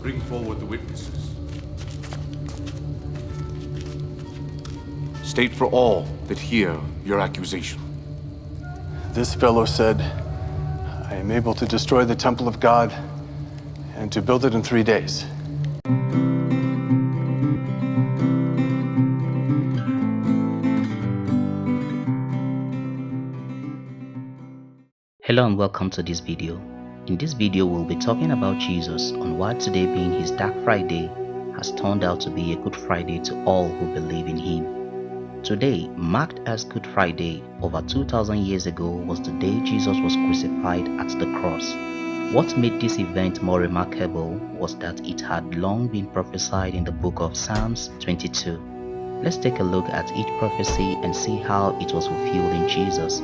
Bring forward the witnesses. State for all that hear your accusation. This fellow said, I am able to destroy the temple of God and to build it in 3 days. Hello and welcome to this video. In this video we'll be talking about Jesus on why today, being his Dark Friday, has turned out to be a Good Friday to all who believe in him. Today, marked as Good Friday over 2,000 years ago, was the day Jesus was crucified at the cross. What made this event more remarkable was that it had long been prophesied in the book of Psalms 22. Let's take a look at each prophecy and see how it was fulfilled in Jesus.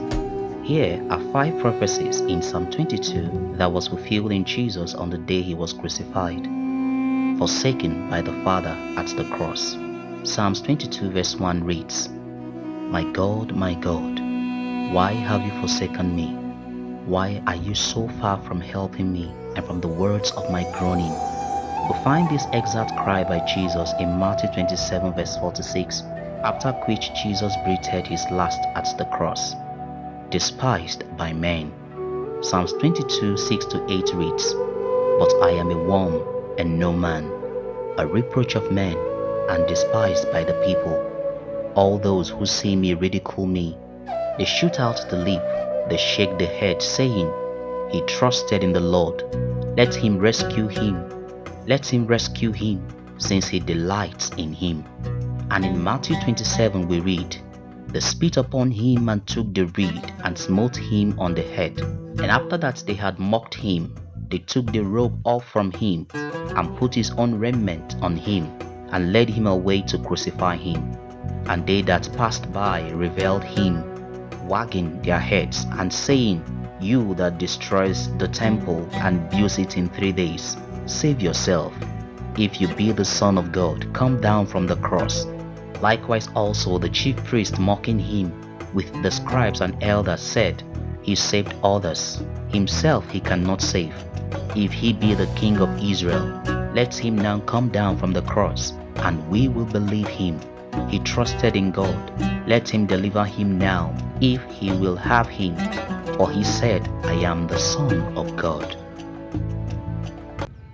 Here are 5 prophecies in Psalm 22 that was fulfilled in Jesus on the day he was crucified. Forsaken by the Father at the cross. Psalms 22 verse 1 reads, my God, why have you forsaken me? Why are you so far from helping me and from the words of my groaning? We find this exact cry by Jesus in Matthew 27 verse 46, after which Jesus breathed his last at the cross. Despised by men. Psalms 22 6-8 reads, but I am a worm and no man, a reproach of men, and despised by the people. All those who see me ridicule me. They shoot out the lip, they shake the head, saying, he trusted in the Lord. Let him rescue him. Let him rescue him, since he delights in him. And in Matthew 27 we read, they spit upon him and took the reed and smote him on the head. And after that they had mocked him, they took the robe off from him and put his own raiment on him and led him away to crucify him. And they that passed by reviled him, wagging their heads and saying, you that destroys the temple and builds it in 3 days, save yourself. If you be the Son of God, come down from the cross. Likewise also the chief priest mocking him with the scribes and elders said, he saved others, himself he cannot save. If he be the King of Israel, let him now come down from the cross, and we will believe him. He trusted in God, let him deliver him now, if he will have him. For he said, I am the Son of God.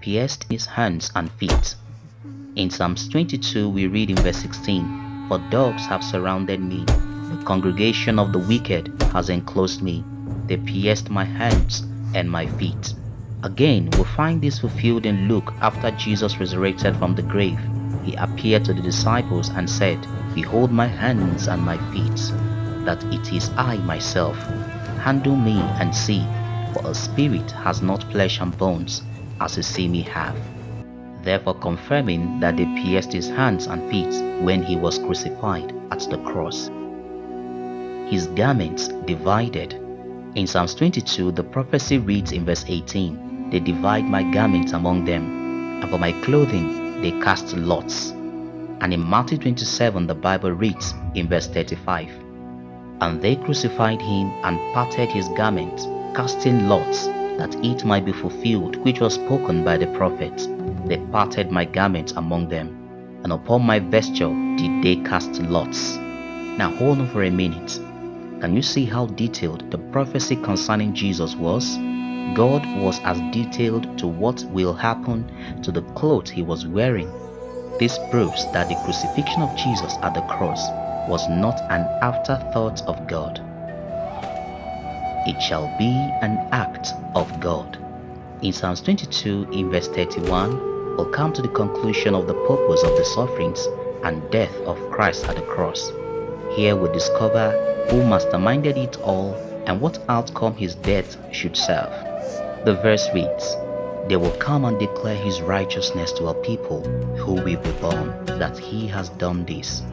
Pierced his hands and feet. In Psalms 22 we read in verse 16, for dogs have surrounded me, the congregation of the wicked has enclosed me, they pierced my hands and my feet. Again we find this fulfilled in Luke after Jesus resurrected from the grave. He appeared to the disciples and said, behold my hands and my feet, that it is I myself. Handle me and see, for a spirit has not flesh and bones, as you see me have. Therefore confirming that they pierced his hands and feet when he was crucified at the cross. His garments divided. In Psalms 22 the prophecy reads in verse 18, they divide my garments among them, and for my clothing they cast lots. And in Matthew 27 the Bible reads in verse 35, and they crucified him and parted his garments, casting lots, that it might be fulfilled which was spoken by the prophets. They parted my garments among them, and upon my vesture did they cast lots. Now hold on for a minute. Can you see how detailed the prophecy concerning Jesus was? God was as detailed to what will happen to the clothes he was wearing. This proves that the crucifixion of Jesus at the cross was not an afterthought of God. It shall be an act of God. In Psalms 22 in verse 31, we'll come to the conclusion of the purpose of the sufferings and death of Christ at the cross. Here we discover who masterminded it all and what outcome his death should serve. The verse reads, they will come and declare his righteousness to a people who will be born, that he has done this.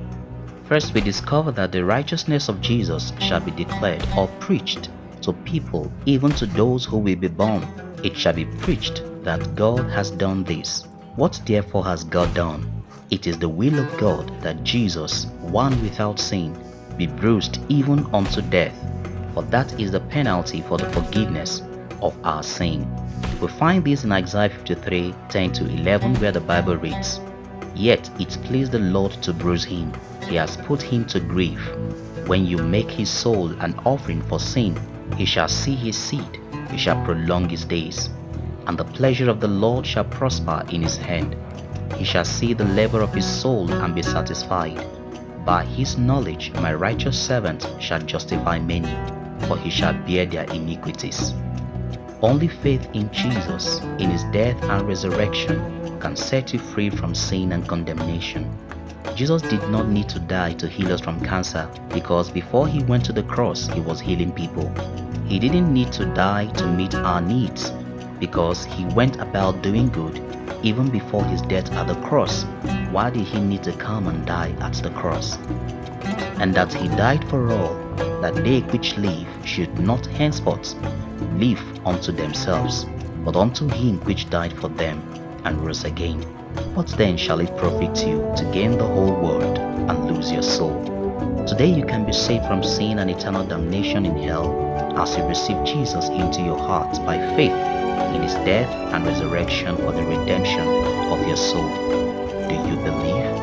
First we discover that the righteousness of Jesus shall be declared or preached to people, even to those who will be born. It shall be preached that God has done this. What therefore has God done? It is the will of God that Jesus, one without sin, be bruised even unto death, for that is the penalty for the forgiveness of our sin. We find this in Isaiah 53, 10 to 11, where the Bible reads, "Yet it pleased the Lord to bruise him, he has put him to grief. When you make his soul an offering for sin, he shall see his seed, he shall prolong his days. And the pleasure of the Lord shall prosper in his hand. He shall see the labor of his soul and be satisfied. By his knowledge my righteous servant shall justify many, for he shall bear their iniquities." Only faith in Jesus, in his death and resurrection, can set you free from sin and condemnation. Jesus did not need to die to heal us from cancer, because before he went to the cross, he was healing people. He didn't need to die to meet our needs, because he went about doing good even before his death at the cross. Why did he need to come and die at the cross? And that he died for all, that they which live should not henceforth live unto themselves, but unto him which died for them and rose again. What then shall it profit you to gain the whole world and lose your soul? Today you can be saved from sin and eternal damnation in hell as you receive Jesus into your heart by faith in his death and resurrection for the redemption of your soul. Do you believe?